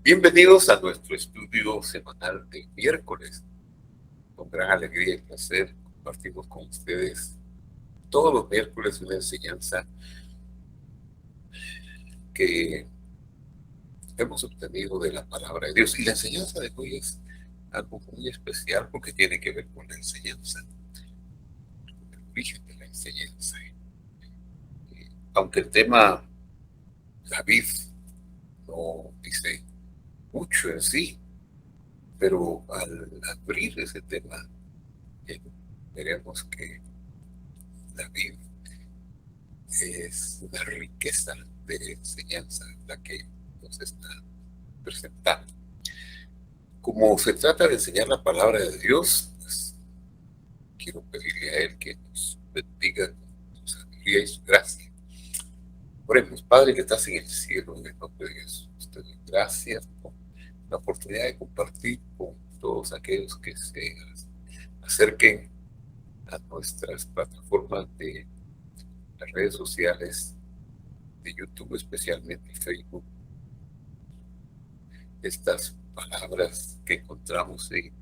Bienvenidos a nuestro estudio semanal de miércoles. Con gran alegría y placer compartimos con ustedes todos los miércoles una enseñanza que hemos obtenido de la palabra de Dios. Y la enseñanza de hoy es algo muy especial porque tiene que ver con la enseñanza, con el origen de la enseñanza. Aunque el tema David no dice mucho en sí, pero al abrir ese tema, eh, veremos que David es una riqueza de enseñanza la que nos está presentando. Como se trata de enseñar la palabra de Dios, pues quiero pedirle a Él que nos bendiga con su sabiduría y su gracia. Oremos, Padre que estás en el cielo, en el nombre de Jesús. Te doy gracias por la oportunidad de compartir con todos aquellos que se acerquen a nuestras plataformas de las redes sociales, de YouTube especialmente, Facebook, estas palabras que encontramos en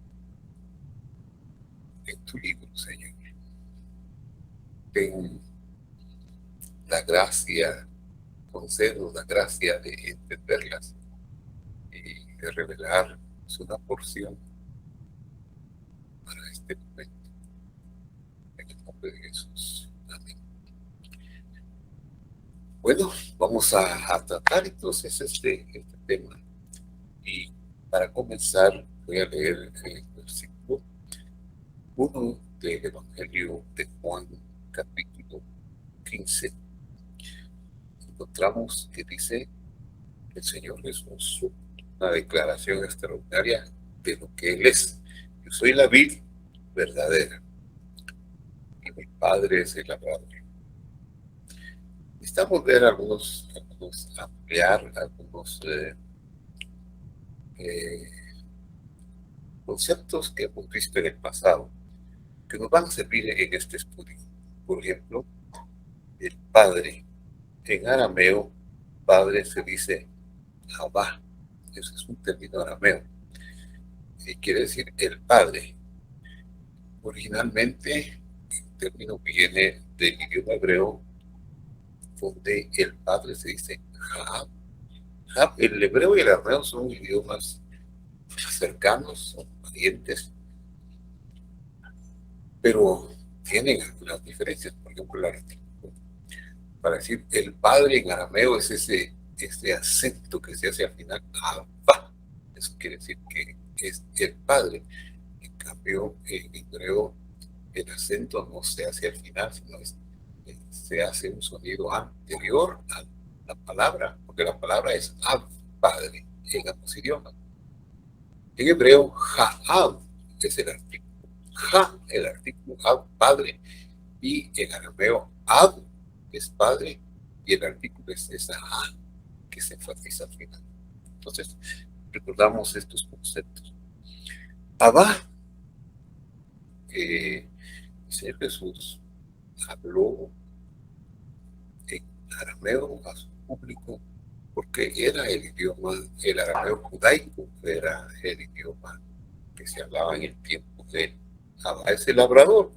tu libro, Señor. Ten la gracia, concedo la gracia de entenderlas y de revelar una porción para este momento. En el nombre de Jesús. Amén. Bueno, vamos a tratar entonces este tema. Y para comenzar, voy a leer el versículo 1 del Evangelio de Juan, capítulo 15. Encontramos que dice el Señor Jesús una declaración extraordinaria de lo que Él es. Yo soy la vid verdadera y mi Padre es el labrador. Necesitamos ver ampliar algunos conceptos que hemos visto en el pasado que nos van a servir en este estudio. Por ejemplo, el Padre. En arameo, Padre se dice Abba. Ese es un término arameo. Y quiere decir el Padre. Originalmente, el término viene del idioma hebreo, donde el Padre se dice Jab. El hebreo y el arameo son idiomas cercanos, son parientes, pero tienen algunas diferencias. Por ejemplo, el artículo, para decir el Padre en arameo es ese acento que se hace al final, Abba. Eso quiere decir que es el Padre. En cambio, en hebreo, el acento no se hace al final, sino se hace un sonido anterior a la palabra, porque la palabra es Ab, Padre, en ambos idiomas. En hebreo, Ha'ab es el artículo. Ja, el artículo, Ab, Padre, y en arameo, Ab es Padre, y el artículo es esa A que se enfatiza al final. Entonces, recordamos estos conceptos. Abba, el Señor Jesús habló en arameo a su público porque era el idioma, el arameo judaico era el idioma que se hablaba en el tiempo de él. Abba es el labrador,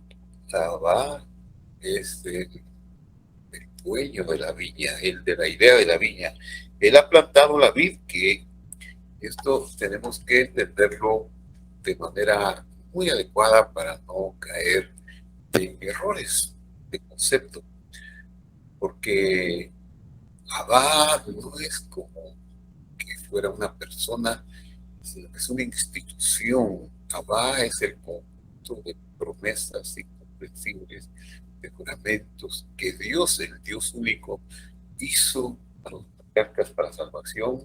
Abba es el dueño de la viña, el de la idea de la viña. Él ha plantado la vid, que esto tenemos que entenderlo de manera muy adecuada para no caer en errores de concepto, porque Abba no es como que fuera una persona, es una institución. Abba es el conjunto de promesas incomprensibles, de juramentos que Dios, el Dios único, hizo a los patriarcas para salvación,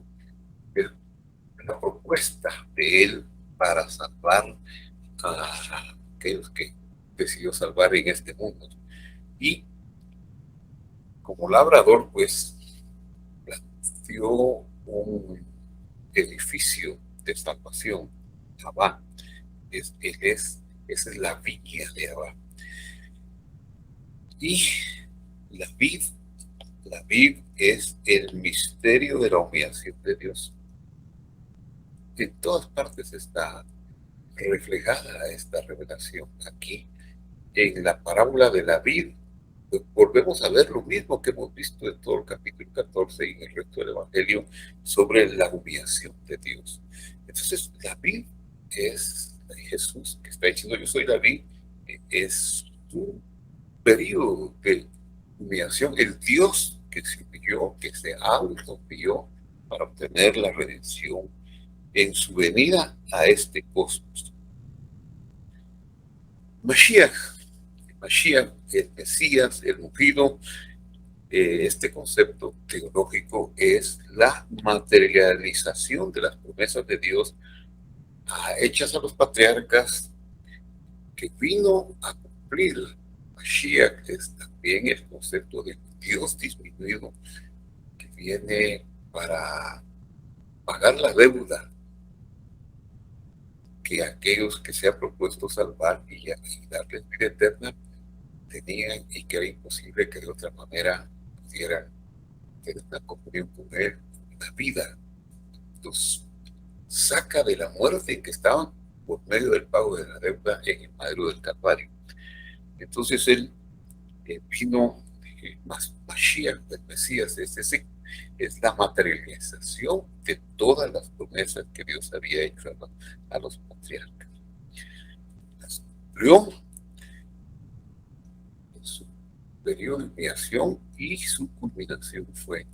la propuesta de Él para salvar a aquellos que decidió salvar en este mundo. Y como labrador, pues, planteó un edificio de salvación. Abba, esa es la viña de Abba. Y la vid es el misterio de la humillación de Dios. En todas partes está reflejada esta revelación. Aquí, en la parábola de la vid, pues volvemos a ver lo mismo que hemos visto en todo el capítulo 14 y en el resto del Evangelio sobre la humillación de Dios. Entonces, la vid es Jesús, que está diciendo yo soy la vid, es un periodo de humillación. El Dios que se humilló, que se auto-humilló para obtener la redención en su venida a este cosmos. Mashiach, el Mesías, el ungido, este concepto teológico es la materialización de las promesas de Dios hechas a los patriarcas, que vino a cumplir. Mashiach es también el concepto de Dios disminuido, que viene para pagar la deuda que aquellos que se ha propuesto salvar y darles vida eterna tenían, y que era imposible que de otra manera pudieran tener una comunión con Él, una vida. Los saca de la muerte en que estaban por medio del pago de la deuda en el madero del Calvario. Entonces Él vino, Mashiach, el Mesías, es la materialización de todas las promesas que Dios había hecho a los patriarcas. Las cumplió en su periodo de enviación, y su culminación fue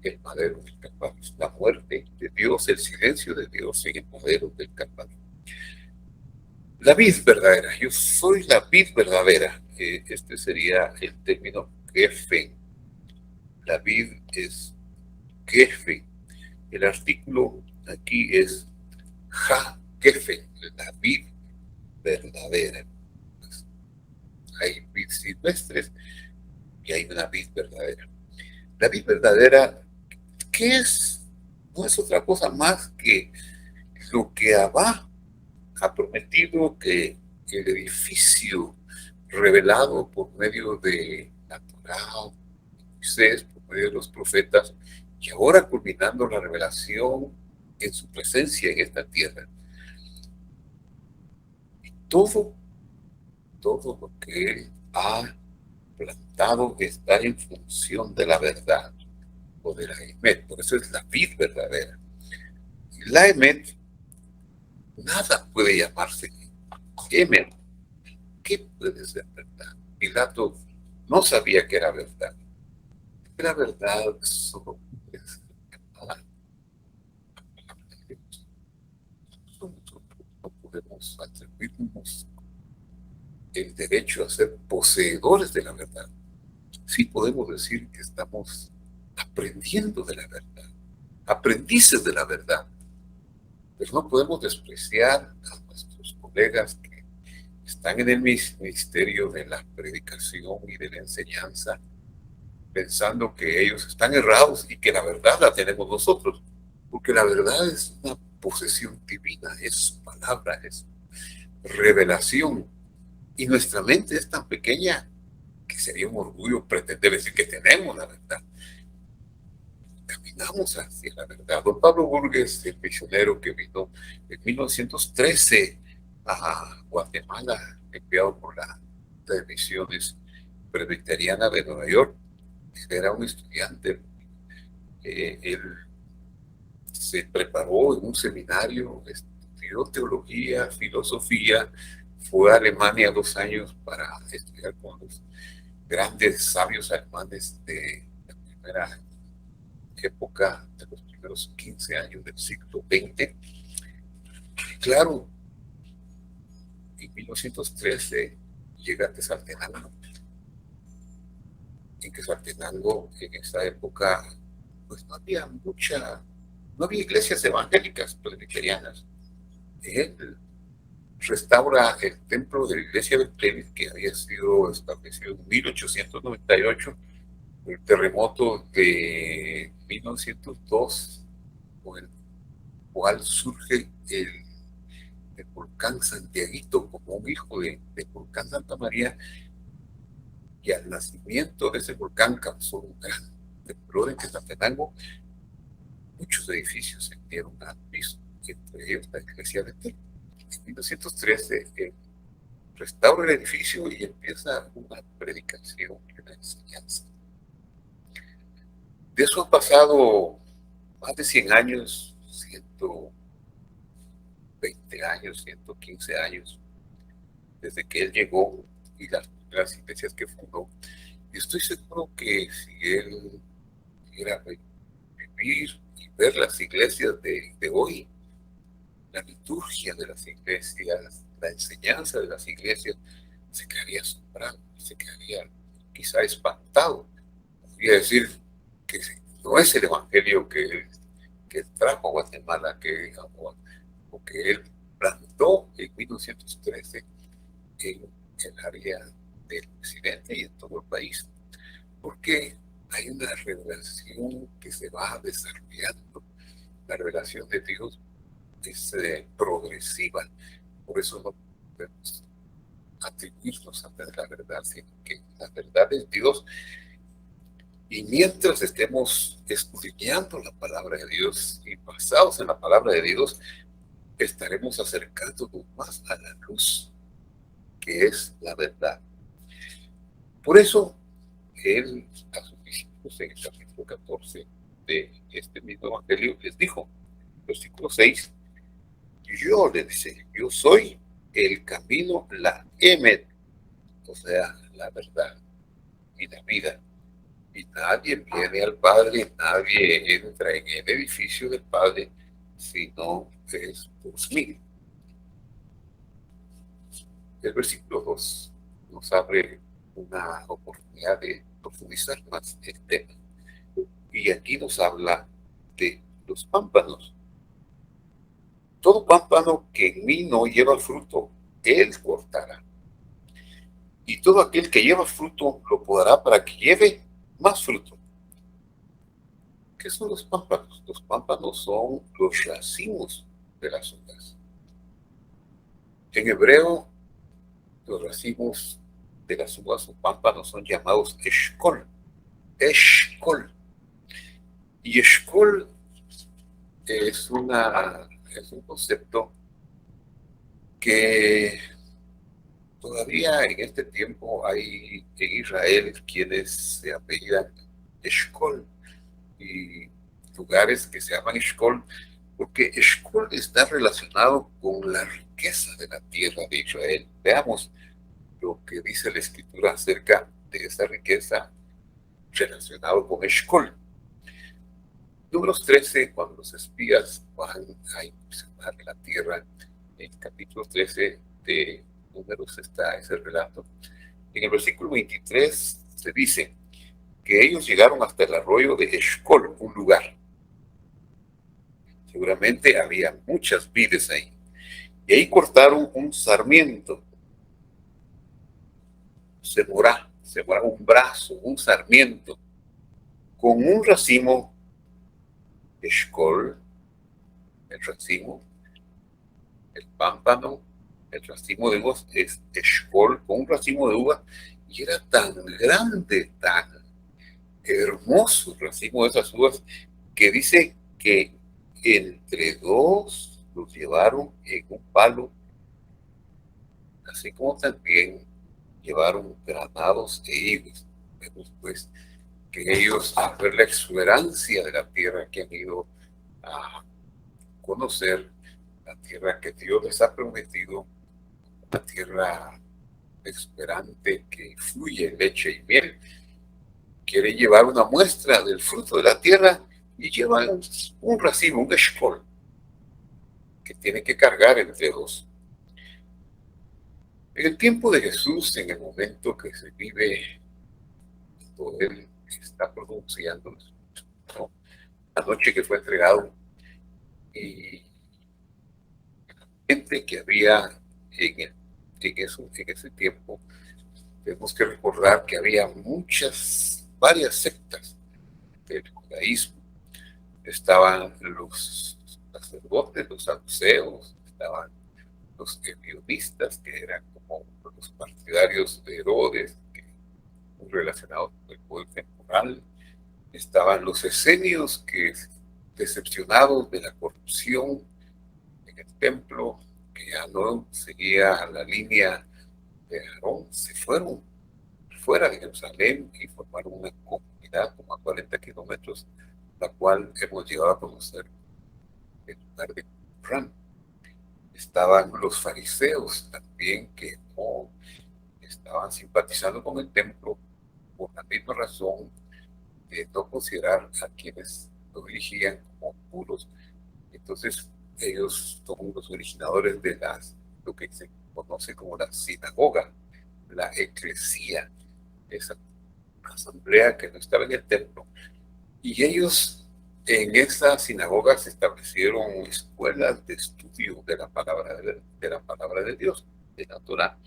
el madero del Calvario, la muerte de Dios, el silencio de Dios en el madero del Calvario. La vid verdadera, yo soy la vid verdadera. Este sería el término Geffen. La vid es Geffen. El artículo aquí es Ha Geffen, la vid verdadera. Pues hay vid silvestres y hay una vid verdadera. La vid verdadera, ¿qué es? No es otra cosa más que lo que Abba ha prometido, que el edificio revelado por medio de la Torá, Moisés, por medio de los profetas, y ahora culminando la revelación en su presencia en esta tierra. Y todo lo que Él ha plantado está en función de la verdad o de la Emet. Por eso es la vid verdadera. Y la Emet, nada puede llamarse Emet. ¿Qué puede ser verdad? Pilato no sabía que era verdad. La verdad solo es llamada. Nosotros no podemos atribuirnos el derecho a ser poseedores de la verdad. Sí podemos decir que estamos aprendiendo de la verdad, aprendices de la verdad, pero no podemos despreciar a nuestros colegas que están en el ministerio de la predicación y de la enseñanza, pensando que ellos están errados y que la verdad la tenemos nosotros, porque la verdad es una posesión divina, es su palabra, es revelación, y nuestra mente es tan pequeña que sería un orgullo pretender decir que tenemos la verdad. Caminamos hacia la verdad. Don Pablo Burgues, el misionero que vino en 1913 a Guatemala, enviado por la Junta de Misiones Presbiteriana de Nueva York, era un estudiante. Él se preparó en un seminario, estudió teología, filosofía, fue a Alemania 2 años para estudiar con los grandes sabios alemanes de la primera época, de los primeros 15 años del siglo XX. Y claro, en 1913 llega a Quetzaltenango. En Quetzaltenango, en esa época, pues no había iglesias evangélicas presbiterianas. Él restaura el templo de la iglesia de Plymouth, que había sido establecido en 1898, el terremoto de 1902, con el cual surge el volcán Santiaguito como un hijo del volcán Santa María, y al nacimiento de ese volcán causó un gran temblor en Quetzaltenango. Muchos edificios se dieron al piso. entre ellos la iglesia de Betel. En 1913 restaura el edificio y empieza una predicación y una enseñanza. De eso han pasado más de 100 años, 120 años, 115 años, desde que él llegó y las iglesias que fundó. Y estoy seguro que si él pudiera vivir y ver las iglesias de hoy, la liturgia de las iglesias, la enseñanza de las iglesias, se quedaría asombrado, se quedaría quizá espantado. Podría decir que no es el evangelio que trajo a Guatemala, o que él plantó en 1913 en el área del occidente y en todo el país, porque hay una revelación que se va desarrollando. La revelación de Dios es progresiva, por eso no podemos atribuirnos a la verdad, sino que la verdad es Dios. Y mientras estemos escudriñando la palabra de Dios y basados en la palabra de Dios, estaremos acercándonos más a la luz, que es la verdad. Por eso, él a sus discípulos en el capítulo 14 de este mismo evangelio les dijo, versículo 6, yo le dice, yo soy el camino, la emet, o sea, la verdad y la vida. Y nadie viene al Padre, nadie entra en el edificio del Padre, sino es por mí. El versículo 2 nos abre una oportunidad de profundizar más el tema. Y aquí nos habla de los pámpanos. Todo pámpano que en mí no lleva fruto, él cortará. Y todo aquel que lleva fruto lo podará para que lleve más fruto. ¿Qué son los pámpanos? Los pámpanos son los racimos de las uvas. En hebreo, los racimos de las uvas o pámpanos son llamados eshkol. Eshkol. Y eshkol es un concepto que todavía en este tiempo hay en Israel quienes se apellidan Eshkol y lugares que se llaman Eshkol, porque Eshkol está relacionado con la riqueza de la tierra de Israel. Veamos lo que dice la Escritura acerca de esa riqueza relacionada con Eshkol. Números 13, cuando los espías van a inspeccionar la tierra, en el capítulo 13 de Números está ese relato. En el versículo 23 se dice que ellos llegaron hasta el arroyo de Eshkol, un lugar. Seguramente había muchas vides ahí. Y ahí cortaron un sarmiento. Semorá, un brazo, un sarmiento, con un racimo Eshkol, el racimo, el pámpano, el racimo de uvas es Eshkol, con un racimo de uvas, y era tan grande, tan hermoso el racimo de esas uvas, que dice que entre dos los llevaron en un palo, así como también llevaron granados e higos. Vemos pues que ellos, al ver la exuberancia de la tierra que han ido a conocer, la tierra que Dios les ha prometido, una tierra exuberante que fluye leche y miel, quieren llevar una muestra del fruto de la tierra y llevan un racimo, un eshkol, que tiene que cargar entre dos. En el tiempo de Jesús, en el momento que se vive, cuando Él está pronunciando, ¿no?, la noche que fue entregado, y la gente que había en ese tiempo, tenemos que recordar que había varias sectas del judaísmo. Estaban los sacerdotes, los saduceos, estaban los herodianistas, que eran como los partidarios de Herodes, muy relacionados con el poder temporal. Estaban los esenios, que decepcionados de la corrupción en el templo, que ya no seguía la línea de Aarón, se fueron fuera de Jerusalén y formaron una comunidad como a 40 kilómetros, la cual hemos llegado a conocer el lugar de Qumran. Estaban los fariseos también, que no estaban simpatizando con el templo por la misma razón de no considerar a quienes lo dirigían como puros. Entonces, ellos son los originadores de lo que se conoce como la sinagoga, la eclesía, esa asamblea que no estaba en el templo. Y ellos en esa sinagoga se establecieron escuelas de estudio de la palabra de Dios, de la Torá.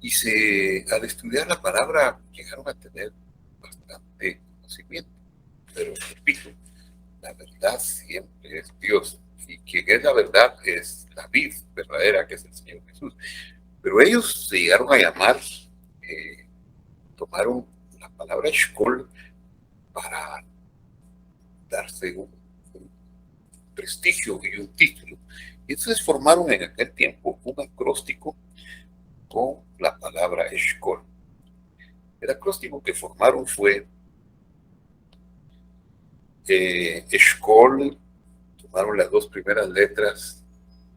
Y al estudiar la palabra llegaron a tener bastante conocimiento. Pero repito, la verdad siempre es Dios. Y quien es la verdad es la vid verdadera, que es el Señor Jesús. Pero ellos se llegaron a llamar, tomaron la palabra Eshkol para darse un prestigio y un título. Y entonces formaron en aquel tiempo un acróstico con la palabra Eshkol. El acróstico que formaron fue Eshkol, tomaron las dos primeras letras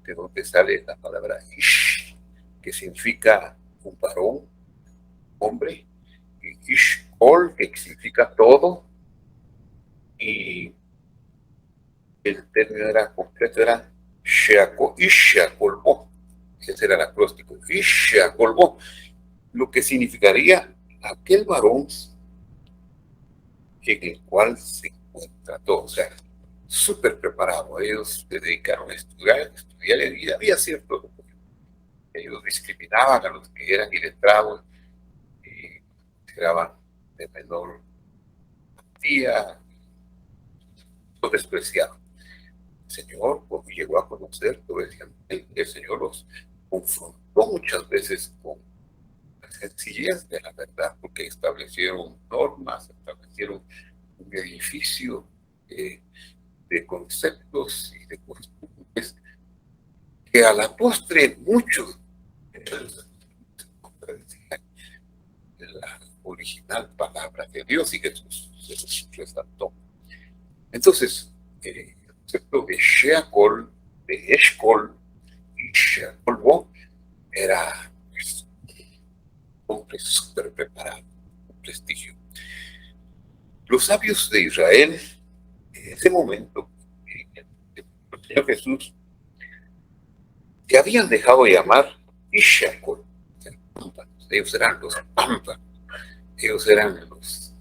de donde sale la palabra Ish, que significa un varón, hombre, y Ishkol, que significa todo, y el término era completo, era Ishakolbo. Ese era el acróstico, Ishakolbo, lo que significaría aquel varón en el cual se encuentra todo. O sea, súper preparado. Ellos se dedicaron a estudiar, y había cierto. Ellos discriminaban a los que eran iletrados y consideraban de menor partida, los despreciaban. El Señor, cuando llegó a conocer todo el Señor los confrontó muchas veces con la sencillez de la verdad, porque establecieron normas, establecieron un edificio de conceptos y de costumbres que a la postre muchos contradecían la original palabra de Dios, y Jesús se los resaltó. Entonces, el concepto de Sheakol, de Eshkol y Sheakolbo era un hombre súper preparado, un prestigio. Los sabios de Israel, en ese momento, el Señor Jesús, que habían dejado de llamar Ishakol. Ellos eran los pámpanos, ellos eran los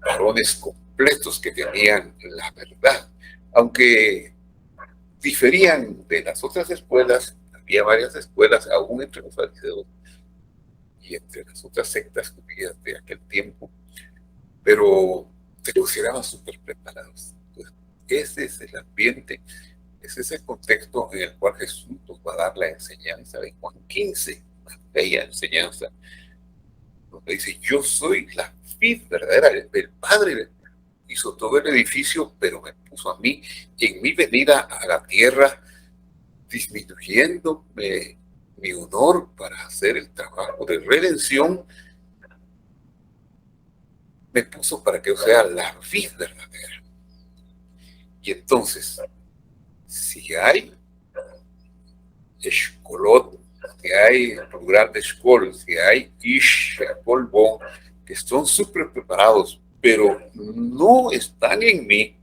varones completos que tenían la verdad. Aunque diferían de las otras escuelas, había varias escuelas, aún entre los fariseos y entre las otras sectas judías de aquel tiempo, pero se consideraban súper preparados. Entonces, ese es el ambiente, ese es el contexto en el cual Jesús nos va a dar la enseñanza de Juan 15, una bella enseñanza, donde dice: yo soy la vid verdadera, el Padre hizo todo el edificio, pero me puso a mí, en mi venida a la tierra, disminuyéndome mi honor para hacer el trabajo de redención, me puso para que yo sea la vid verdadera. Y entonces, si hay Eshkolot, si hay plural de Eshkol, si hay Ish, Polvo, que son súper preparados, pero no están en mí,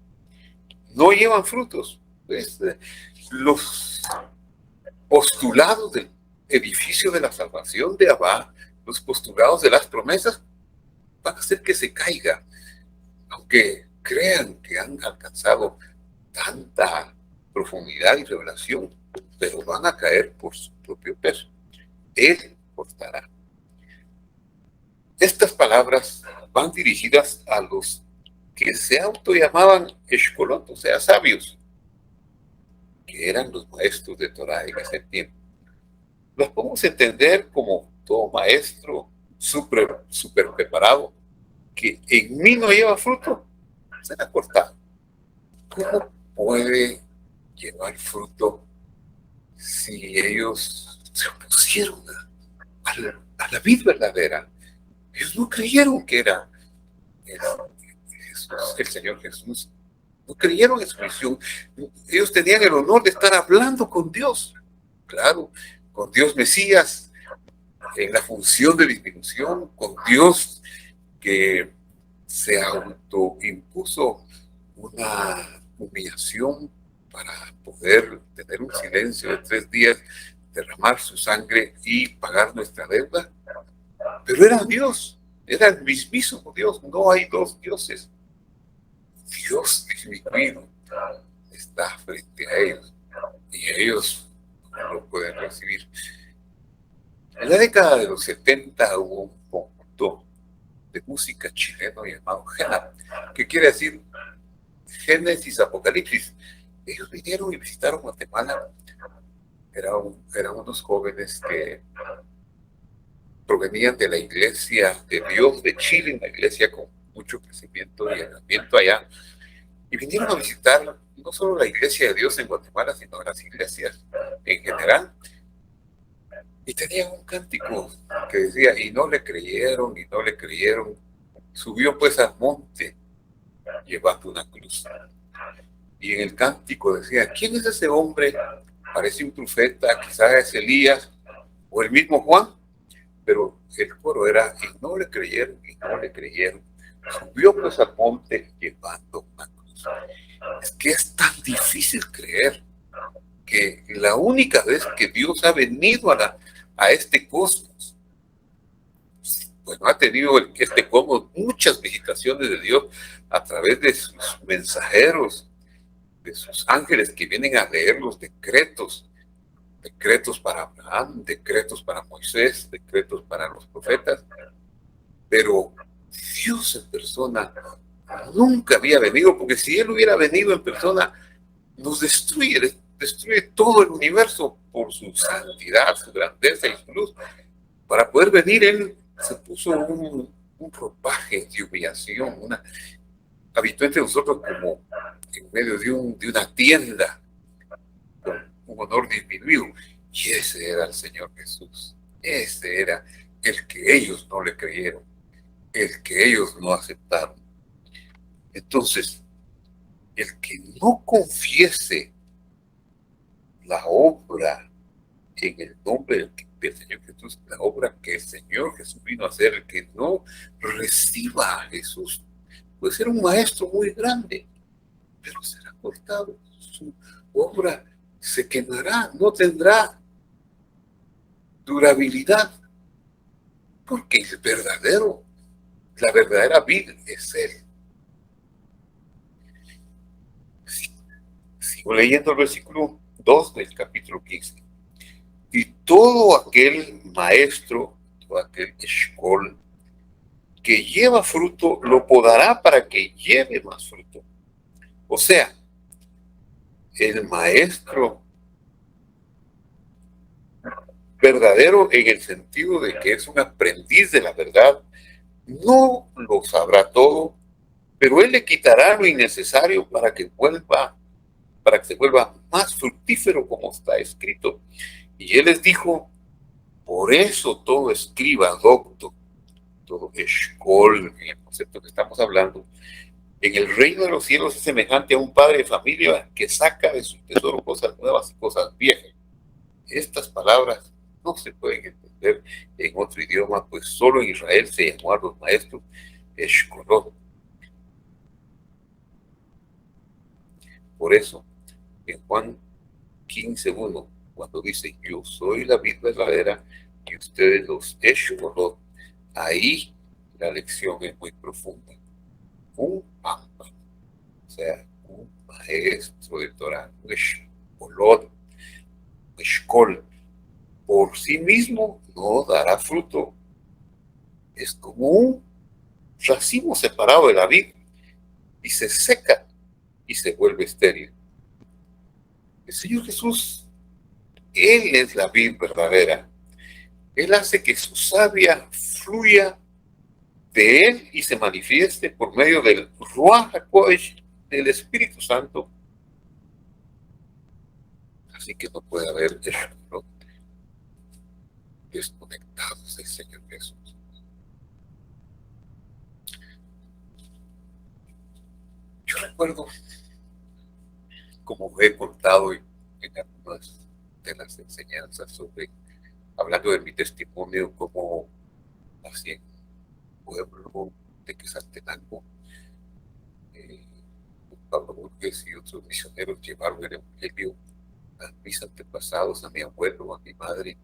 no llevan frutos. Pues, los postulados del edificio de la salvación de Abba, los postulados de las promesas, van a hacer que se caiga, aunque crean que han alcanzado tanta profundidad y revelación, pero van a caer por su propio peso. Él cortará. Estas palabras van dirigidas a los que se autollamaban Eshkolot, o sea, sabios, que eran los maestros de Torah en ese tiempo. Los podemos entender como todo maestro súper preparado, que en mí no lleva fruto, será cortado. ¿Cómo puede llevar fruto si ellos se opusieron a la vid verdadera. Ellos no creyeron que era Jesús, el Señor Jesús. No creyeron en su misión. Ellos tenían el honor de estar hablando con Dios. Claro, con Dios Mesías, en la función de disminución, con Dios que se autoimpuso una humillación para poder tener un silencio de 3 días, derramar su sangre y pagar nuestra deuda. Pero era Dios, era el mismísimo Dios. No hay dos dioses. Dios disminuido está frente a ellos y ellos no lo pueden recibir. En la década de los 70 hubo un conjunto de música chileno llamado GENA, que quiere decir Génesis Apocalipsis. Ellos vinieron y visitaron Guatemala. Eran unos jóvenes que provenían de la Iglesia de Dios de Chile, una iglesia con mucho crecimiento y llenamiento allá, y vinieron a visitar no solo la Iglesia de Dios en Guatemala, sino las iglesias en general. Y tenían un cántico que decía, y no le creyeron, y no le creyeron. Subió pues al monte llevando una cruz. Y en el cántico decía, ¿quién es ese hombre? Parece un profeta, quizás es Elías, o el mismo Juan. Pero el coro era, y no le creyeron, y no le creyeron. Subió pues al monte llevando una cruz. Es que es tan difícil creer que la única vez que Dios ha venido a este cosmos, bueno, ha tenido este cosmos muchas visitaciones de Dios a través de sus mensajeros, de sus ángeles que vienen a leer los decretos para Abraham, decretos para Moisés, decretos para los profetas, pero Dios en persona nunca había venido, porque si Él hubiera venido en persona, nos destruye todo el universo por su santidad, su grandeza y su luz. Para poder venir, Él se puso un ropaje de humillación, habitó entre nosotros como en medio de una tienda, con un honor disminuido. Y ese era el Señor Jesús. Ese era el que ellos no le creyeron, el que ellos no aceptaron. Entonces, el que no confiese la obra en el nombre del Señor Jesús, la obra que el Señor Jesús vino a hacer, el que no reciba a Jesús, puede ser un maestro muy grande, pero será cortado. Su obra se quemará, no tendrá durabilidad, porque la verdadera vida es Él. Sigo leyendo el versículo 2 del capítulo 15. Y todo aquel maestro, todo aquel eshkol que lleva fruto, lo podará para que lleve más fruto. O sea, el maestro verdadero en el sentido de que es un aprendiz de la verdad, no lo sabrá todo, pero él le quitará lo innecesario para que se vuelva más fructífero, como está escrito. Y él les dijo, por eso todo escriba, doctor, todo eshkol, en el concepto que estamos hablando, en el reino de los cielos es semejante a un padre de familia que saca de su tesoro cosas nuevas y cosas viejas. Estas palabras no se pueden entender en otro idioma, pues solo en Israel se llamó a los maestros eshkolot. Por eso, en Juan 15:1, cuando dice, yo soy la vid verdadera y ustedes los eshkolot, ahí la lección es muy profunda. Un pampa, o sea, un maestro de Torah, un eshkolot, un eshkol, por sí mismo no dará fruto. Es como un racimo separado de la vid y se seca y se vuelve estéril. El Señor Jesús, Él es la vid verdadera. Él hace que su savia fluya de Él y se manifieste por medio del Ruach HaKodesh, del Espíritu Santo. Así que no puede haber error desconectados del Señor Jesús. Yo recuerdo, como he contado en algunas de las enseñanzas sobre, hablando de mi testimonio, como así en un pueblo de Quetzaltenango, Pablo Burgues y otros misioneros llevaron el evangelio a mis antepasados, a mi abuelo, a mi madre,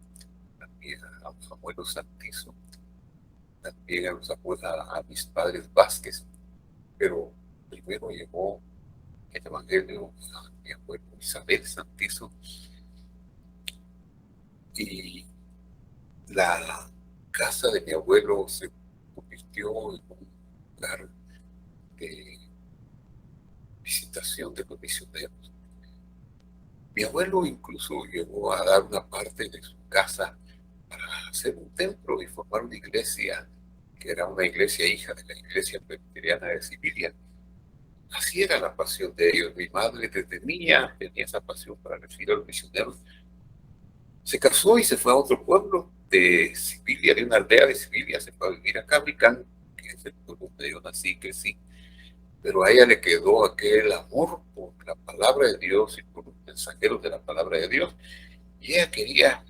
a los abuelos Santizo, también a, a mis padres Vázquez, pero primero llegó el evangelio a mi abuelo Isabel Santizo, y la casa de mi abuelo se convirtió en un lugar de visitación de los misioneros. Mi abuelo incluso llegó a dar una parte de su casa para hacer un templo y formar una iglesia, que era una iglesia hija de la iglesia presbiteriana de Sibilia. Así era la pasión de ellos. Mi madre desde niña tenía esa pasión para recibir a los misioneros. Se casó y se fue a otro pueblo de Sibilia, de una aldea de Sibilia. Se fue a vivir a Cabricán, que es el pueblo donde yo nací y crecí. Pero a ella le quedó aquel amor por la palabra de Dios y por los mensajeros de la palabra de Dios. Y ella quería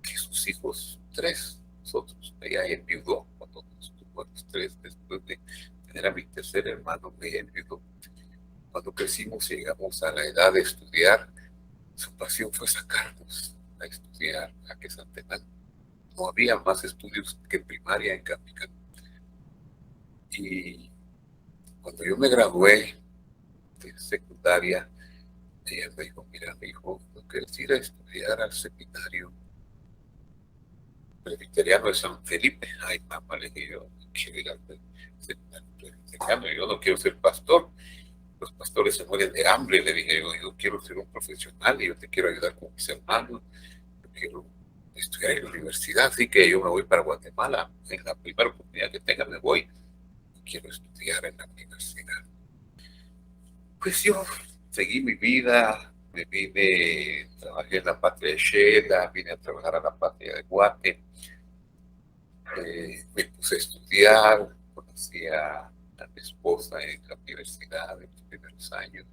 que sus hijos, tres, nosotros, ella enviudó cuando nos tuvo a los tres, después de tener a mi tercer hermano, me enviudó. Cuando crecimos y llegamos a la edad de estudiar, su pasión fue sacarnos a estudiar a Quetzaltenango. No había más estudios que primaria en Capican. Y cuando yo me gradué de secundaria, ella me dijo, mira, mi hijo, ¿no quieres ir a estudiar al seminario presbiteriano de San Felipe? Ay, mamá, le dije yo, quiero ir al seminario presbiteriano, yo no quiero ser pastor. Los pastores se mueren de hambre, le dije yo quiero ser un profesional y yo te quiero ayudar con mis hermanos, yo quiero estudiar en la universidad, así que yo me voy para Guatemala, en la primera oportunidad que tenga me voy, quiero estudiar en la universidad. Pues yo seguí mi vida, me vine, trabajé en la patria de Shela, vine a trabajar a la patria de Guate, me puse a estudiar, conocí a mi esposa en la universidad en los primeros años,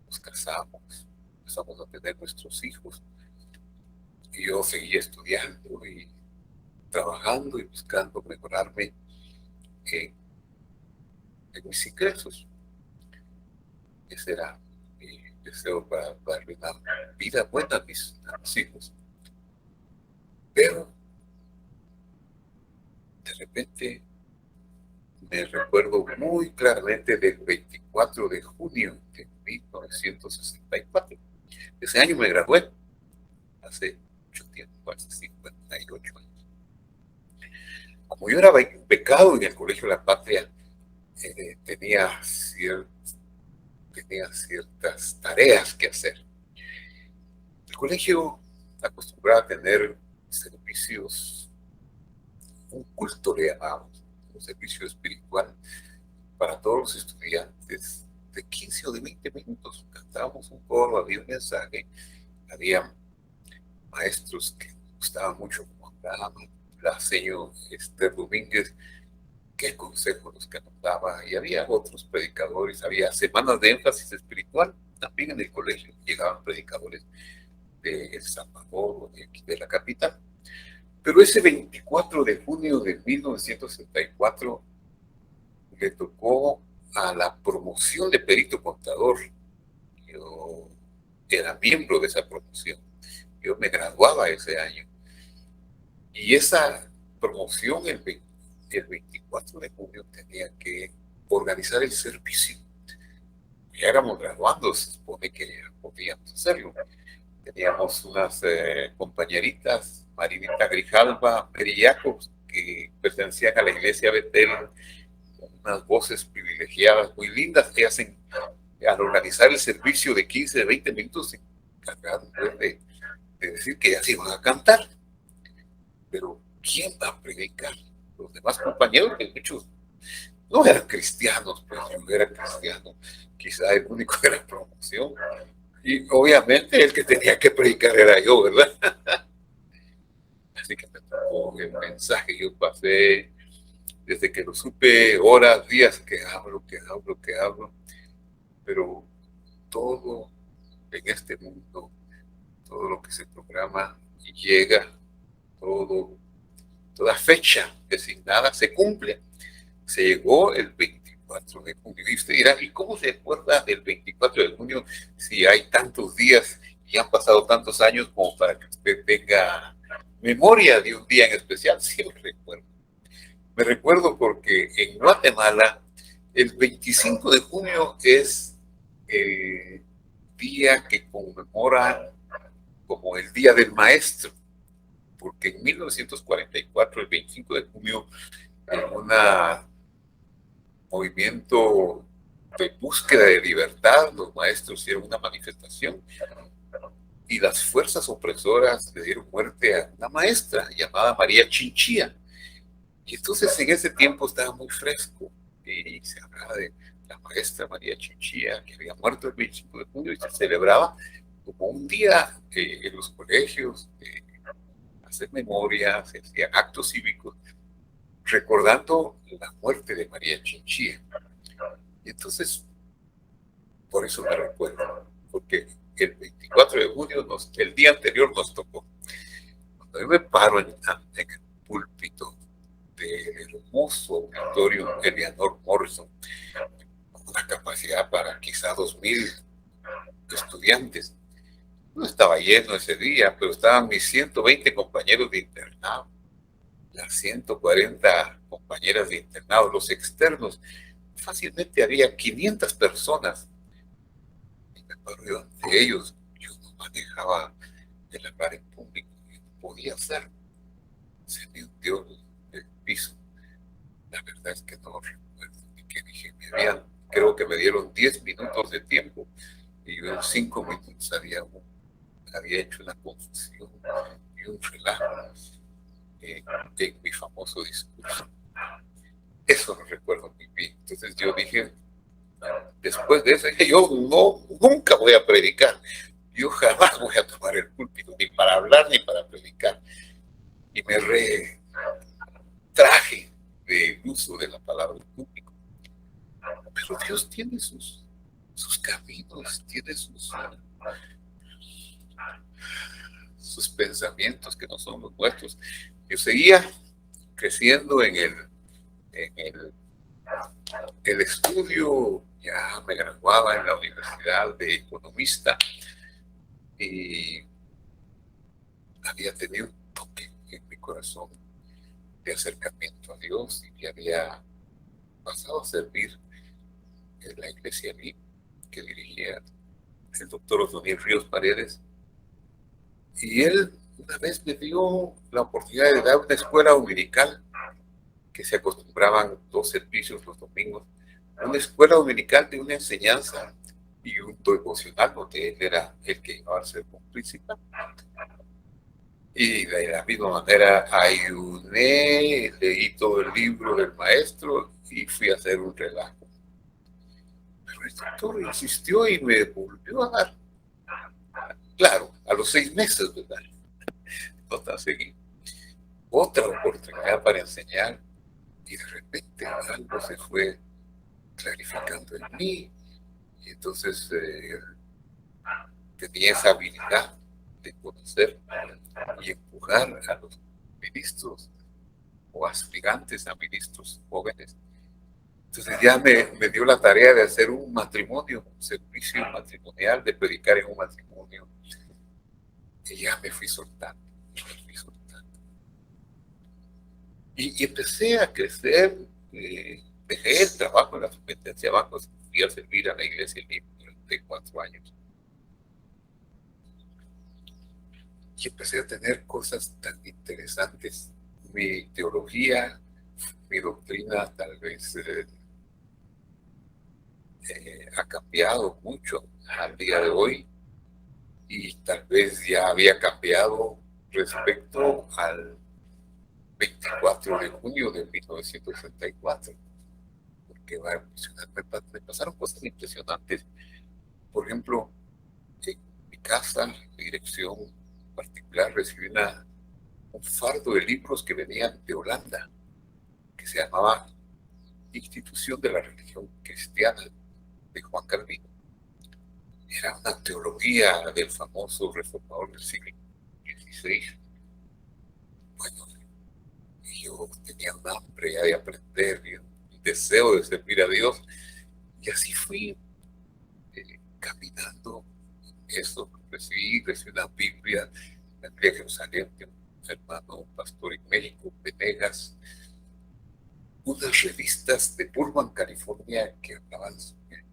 nos casamos, empezamos a tener nuestros hijos, y yo seguí estudiando y trabajando y buscando mejorarme en mis ingresos. Ese era mi deseo para darle una vida buena a mis hijos. Pero de repente me recuerdo muy claramente del 24 de junio de 1964. Ese año me gradué, hace mucho tiempo, hace 58 años. Como yo era becado en el Colegio de la Patria, tenía ciertas tareas que hacer. El colegio acostumbraba a tener servicios, un culto le llamamos, un servicio espiritual para todos los estudiantes de 15 o de 20 minutos. Cantábamos un coro, había un mensaje, había maestros que me gustaban mucho, como la señora Esther Domínguez, qué consejos los que nos daba, y había otros predicadores, había semanas de énfasis espiritual, también en el colegio llegaban predicadores de El Salvador, de la capital. Pero ese 24 de junio de 1964 le tocó a la promoción de perito contador. Yo era miembro de esa promoción. Yo me graduaba ese año. Y esa promoción, el 24 de junio, tenía que organizar el servicio. Ya éramos graduados, se supone que ya podíamos hacerlo. Teníamos unas compañeritas, Marinita Grijalva, Mary Jacobs, que pertenecían a la iglesia Betel, unas voces privilegiadas muy lindas que hacen, al organizar el servicio de 15, 20 minutos, se encargaron de decir que ya se iban a cantar. Pero ¿quién va a predicar? Los demás compañeros, que muchos no eran cristianos, pero yo era cristiano, quizá el único de la promoción. Y obviamente el que tenía que predicar era yo, ¿verdad? Así que me tocó el mensaje. Yo pasé, desde que lo supe, horas, días que hablo, pero todo en este mundo, todo lo que se programa y llega, todo, toda fecha designada se cumple. Se llegó el 24 de junio. Y usted dirá, ¿y cómo se acuerda del 24 de junio si hay tantos días y han pasado tantos años como para que usted tenga memoria de un día en especial? Sí, me recuerdo. Me recuerdo porque en Guatemala el 25 de junio es el día que conmemora como el Día del Maestro, porque en 1944, el 25 de junio, en un movimiento de búsqueda de libertad, los maestros hicieron una manifestación y las fuerzas opresoras le dieron muerte a una maestra llamada María Chinchilla. Y entonces en ese tiempo estaba muy fresco y se hablaba de la maestra María Chinchilla, que había muerto el 25 de junio y se celebraba como un día en los colegios, hacer memoria, se hacían actos cívicos recordando la muerte de María Chinchilla. Y entonces, por eso me recuerdo, porque el 24 de junio, el día anterior nos tocó. Cuando yo me paro en el púlpito del hermoso auditorio Eleanor Morrison, con una capacidad para quizá 2000 estudiantes. No estaba lleno ese día, pero estaban mis 120 compañeros de internado, las 140 compañeras de internado, los externos. Fácilmente había 500 personas. Y me paro yo ante ellos. Yo no manejaba el hablar en público. Yo no podía hacer. Se me hundió el piso. La verdad es que no recuerdo ni qué dije. Creo que me dieron 10 minutos de tiempo y yo en 5 minutos había hecho una confusión y un relajo en mi famoso discurso. Eso lo recuerdo muy bien. Entonces yo dije, después de eso, dije, yo nunca voy a predicar. Yo jamás voy a tomar el púlpito, ni para hablar ni para predicar. Y me retraje del uso de la palabra en público. Pero Dios tiene sus caminos, tiene sus pensamientos que no son los nuestros. Yo seguía creciendo en el estudio, ya me graduaba en la universidad de economista y había tenido un toque en mi corazón de acercamiento a Dios y había pasado a servir en la iglesia que dirigía el doctor Osoniel Ríos Paredes. Y él una vez me dio la oportunidad de dar una escuela dominical, que se acostumbraban 2 servicios los domingos, una escuela dominical de una enseñanza y un devocional donde él era el que iba a ser como principal. Y de la misma manera ayuné, leí todo el libro del maestro y fui a hacer un relajo. Pero el doctor insistió y me volvió a dar. Claro, a los 6 meses, ¿verdad? No tan seguido. Otra oportunidad para enseñar y de repente algo se fue clarificando en mí y entonces tenía esa habilidad de conocer y empujar a los ministros o aspirantes a ministros jóvenes. Entonces ya me dio la tarea de hacer un matrimonio, un servicio matrimonial, de predicar en un matrimonio. Y ya me fui soltando. Y empecé a crecer, dejé el trabajo en la superintendencia de bancos, fui a servir a la iglesia durante 4 años. Y empecé a tener cosas tan interesantes. Mi teología, mi doctrina tal vez ha cambiado mucho al día de hoy y tal vez ya había cambiado respecto al 24 de junio de 1964, porque me pasaron cosas impresionantes. Por ejemplo, en casa, de dirección particular, recibí un fardo de libros que venían de Holanda, que se llamaba Institución de la Religión Cristiana, de Juan Calvino. Era una teología del famoso reformador del siglo XVI. Bueno, yo tenía un hambre de aprender y un deseo de servir a Dios, y así fui caminando. Eso, recibí una Biblia, la Biblia de Jerusalén, de un hermano, un pastor en México, Venegas, unas revistas de Pullman, California, que hablaban sobre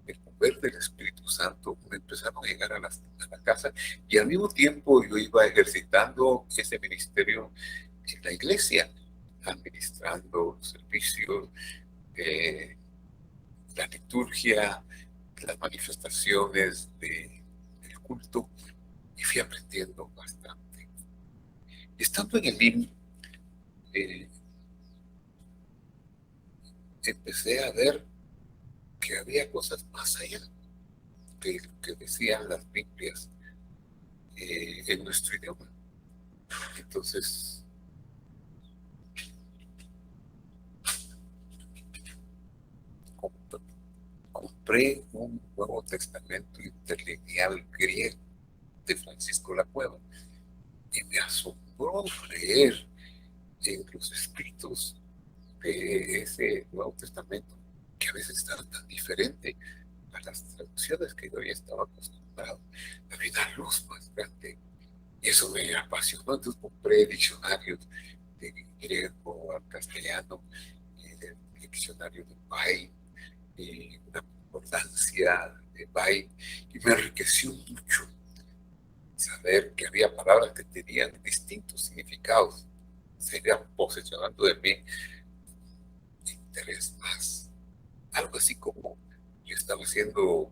el poder del Espíritu Santo. Me empezaron a llegar a la casa, y al mismo tiempo yo iba ejercitando ese ministerio en la iglesia, administrando servicios, la liturgia, las manifestaciones del culto, y fui aprendiendo bastante. Estando en el IM, empecé a ver que había cosas más allá de lo que decían las Biblias en nuestro idioma. Entonces, compré un Nuevo Testamento interlineal griego de Francisco La Cueva, y me asombró leer en los escritos de ese Nuevo Testamento, que a veces estaban tan diferentes a las traducciones que yo ya estaba acostumbrado. Había una luz más grande, y eso me apasionó. Entonces compré diccionarios de griego al castellano, el diccionario de Bain, una concordancia de Bain, y me enriqueció mucho saber que había palabras que tenían distintos significados. Se iría posesionando de mí interés más. Algo así como yo estaba siendo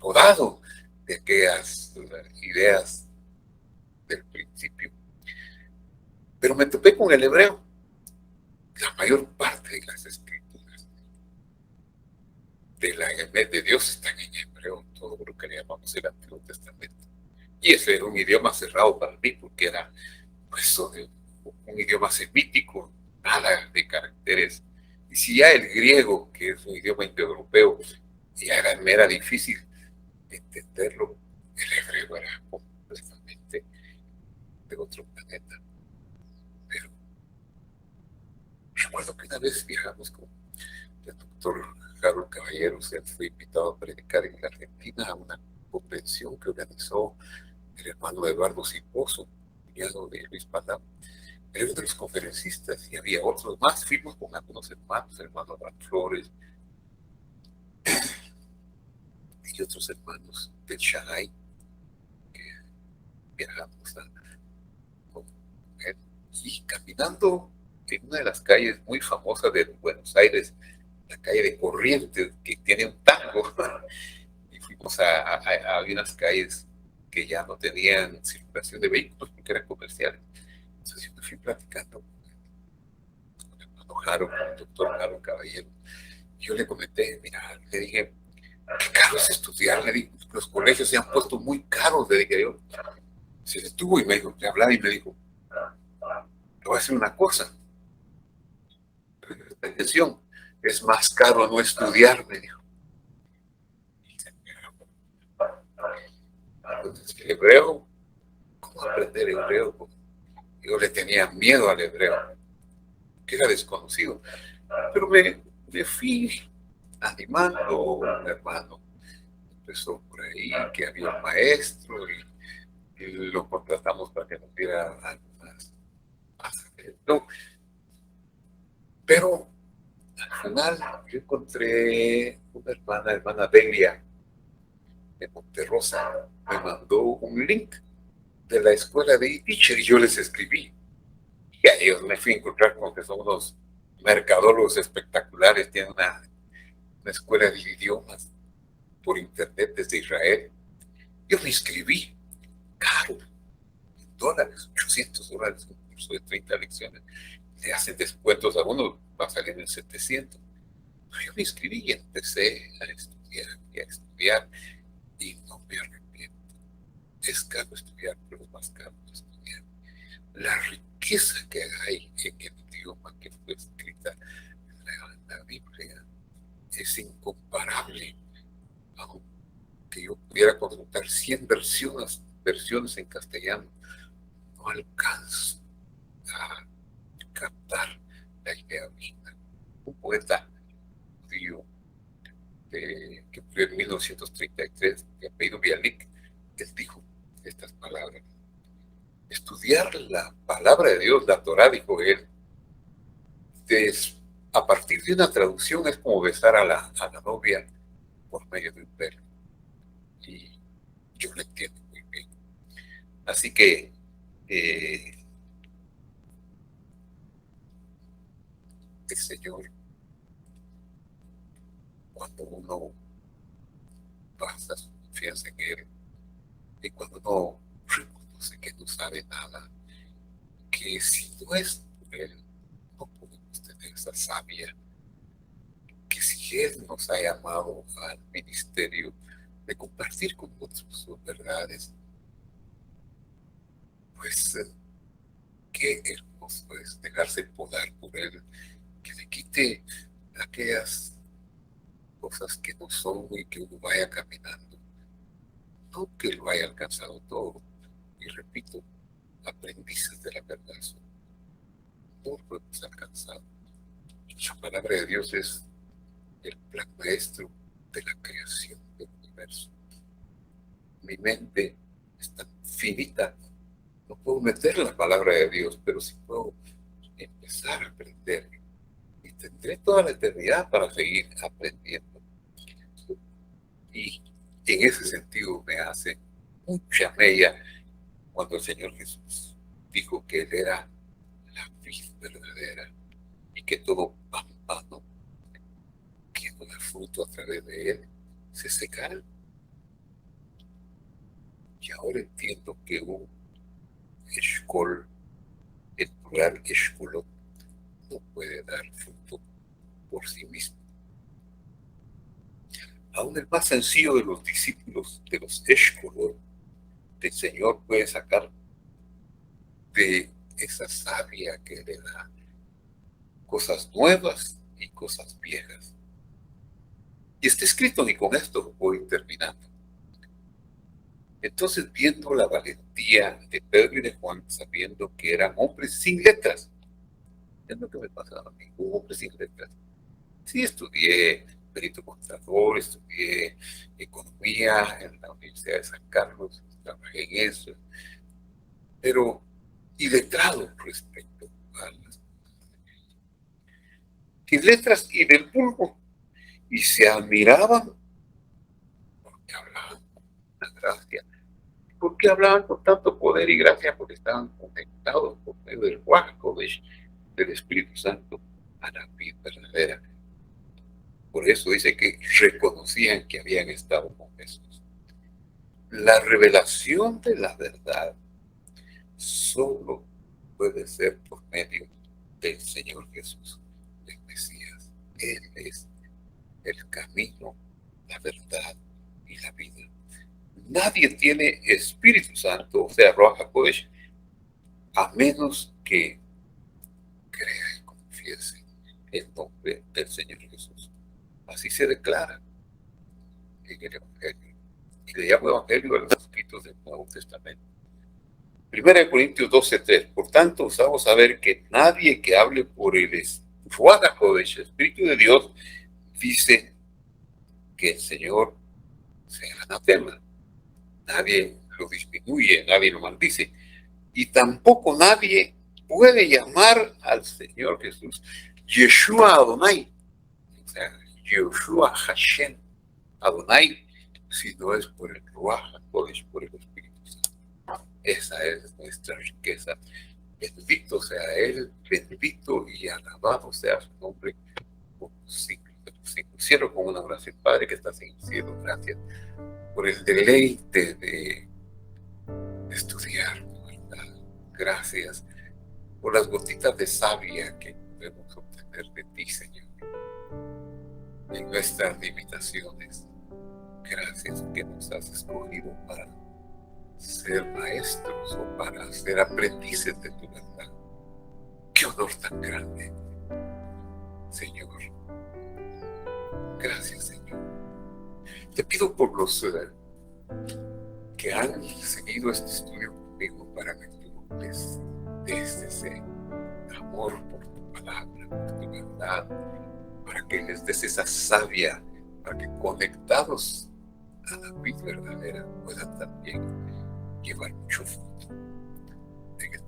podado de aquellas ideas del principio. Pero me topé con el hebreo. La mayor parte de las escrituras de Dios están en hebreo, todo lo que le llamamos el Antiguo Testamento. Y ese era un idioma cerrado para mí, porque era pues, un idioma semítico, nada de caracteres. Y si ya el griego, que es un idioma indoeuropeo, ya me era difícil entenderlo, el hebreo era completamente de otro planeta. Pero recuerdo que una vez viajamos con el doctor Harold Caballeros. Él fue invitado a predicar en la Argentina a una convención que organizó el hermano Eduardo Ciposo, cuñado de Luis Palau. Era uno de los conferencistas, y había otros más. Fuimos con algunos hermanos, el hermano Abraham Flores y otros hermanos del Shanghái, que viajamos con él. Y caminando en una de las calles muy famosas de Buenos Aires, la calle de Corrientes, que tiene un tango, y fuimos a unas calles que ya no tenían circulación de vehículos porque eran comerciales. Entonces yo me fui platicando con el hermano Jaro, con el doctor Jaro Caballero. Yo le comenté, mira, le dije, qué caro es estudiar. Le dije, los colegios se han puesto muy caros desde que yo. Se detuvo y me dijo, le hablaba y me dijo, te voy a decir una cosa, atención, es más caro no estudiar, me dijo. Entonces, el hebreo, ¿cómo aprender hebreo? Yo le tenía miedo al hebreo, que era desconocido. Pero me fui animando. Un hermano empezó por ahí, que había un maestro, y lo contratamos para que nos diera algo más. No, pero al final yo encontré una hermana Delia de Monterrosa, me mandó un link de la escuela de e-teacher, y yo les escribí. Y a ellos me fui a encontrar con que son unos mercadólogos espectaculares. Tienen una escuela de idiomas por internet desde Israel. Yo me inscribí, caro, en dólares, $800, un curso de 30 lecciones. Le hacen descuentos a uno, va a salir en 700. Pero yo me inscribí y empecé a estudiar y no me arrepiento. es caro estudiar, pero es más caro estudiar. La riqueza que hay en el idioma que fue escrita en la Biblia es incomparable. Aunque yo pudiera consultar 100 versiones en castellano, no alcanzo a captar la idea original. Un poeta judío que murió en 1933, de apellido Bialik, él dijo estas palabras: estudiar la palabra de Dios, la Torá, dijo él, a partir de una traducción es como besar a la novia por medio de un velo. Y yo lo entiendo muy bien. Así que el Señor, cuando uno basa su confianza en Él, y cuando uno reconoce que no sabe nada, que si no es por Él, no podemos tener esa sabia, que si Él nos ha llamado al ministerio de compartir con otros sus verdades, pues qué hermoso es dejarse podar por Él, que le quite aquellas cosas que no son y que uno vaya caminando. No que lo haya alcanzado todo. Y repito, aprendices de la verdad son. No lo hemos alcanzado. La palabra de Dios es el plan maestro de la creación del universo. Mi mente es tan finita, no puedo meter la palabra de Dios, pero sí puedo empezar a aprender. Y tendré toda la eternidad para seguir aprendiendo. Y en ese sentido me hace mucha mella cuando el Señor Jesús dijo que Él era la vid verdadera y que todo pámpano que no da fruto a través de Él se secará. Y ahora entiendo que un eshkol, el plural eshkolot, no puede dar fruto por sí mismo. Aún el más sencillo de los discípulos de los eshkolot del Señor puede sacar de esa savia que le da cosas nuevas y cosas viejas. Y está escrito, y con esto voy terminando. Entonces, viendo la valentía de Pedro y de Juan, sabiendo que eran hombres sin letras, es lo que me pasaba a mí, un hombre sin letras. Sí, estudié perito contador, estudié economía en la Universidad de San Carlos, trabajé en eso, pero iletrado respecto a las sin letras y del vulgo, y se admiraban porque hablaban con una gracia, porque hablaban con tanto poder y gracia, porque estaban conectados por medio del Huaco del Espíritu Santo a la vida verdadera. Por eso dice que reconocían que habían estado con Jesús. La revelación de la verdad solo puede ser por medio del Señor Jesús, el Mesías. Él es el camino, la verdad y la vida. Nadie tiene Espíritu Santo, o sea, Ruach HaKodesh, a menos que crea y confiese el nombre del Señor Jesús. Así se declara en el Evangelio. Y le llamo Evangelio a los escritos del Nuevo Testamento. 1 Corintios 12:3. Por tanto, os hago saber que nadie que hable por el Ruach HaKodesh, el Espíritu de Dios, dice que el Señor sea anatema. Nadie lo disminuye, nadie lo maldice. Y tampoco nadie puede llamar al Señor Jesús Yeshua Adonai, o sea, Yeshua Hashem Adonai, si no es por el Ruach HaKodesh, por el Espíritu Santo. Esa es nuestra riqueza. Bendito sea Él, bendito y alabado sea su nombre por los siglos de los siglos. Cierro con una oración. Padre que estás en el cielo, gracias por el deleite de estudiar tu verdad. Gracias por las gotitas de savia que podemos obtener de ti, Señor, en nuestras limitaciones. Gracias que nos has escogido para ser maestros o para ser aprendices de tu verdad. ¡Qué honor tan grande, Señor! Gracias, Señor. Te pido por los que han seguido este estudio conmigo para que tú les des ese amor por tu palabra, por tu verdad, para que les des esa savia, para que conectados a la vida verdadera puedan también llevar mucho fruto. En el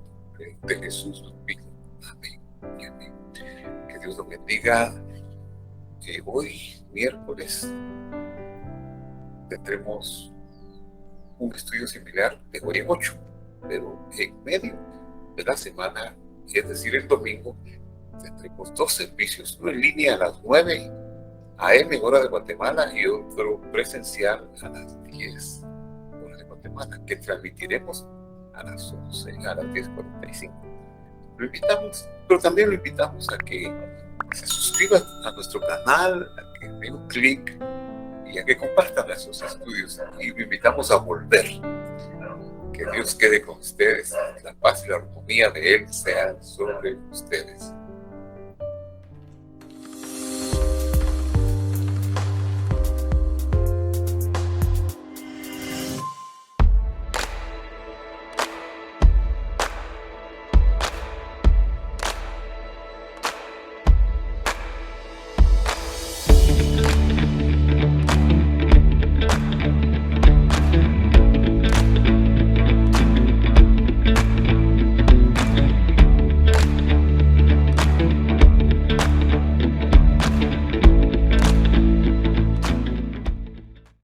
nombre de Jesús lo pido. Amén y amén. Que Dios los bendiga. Hoy, miércoles, tendremos un estudio similar de hoy en 8, pero en medio de la semana, es decir, el domingo, tendremos 2 servicios, uno en línea a las 9 a.m. hora de Guatemala y otro presencial a las 10 hora de Guatemala, que transmitiremos a las 11, a las 10:45. Lo invitamos, pero también lo invitamos a que se suscriba a nuestro canal, a que dé un clic y a que compartan esos estudios. Y lo invitamos a volver. Que Dios quede con ustedes, la paz y la armonía de Él sean sobre ustedes.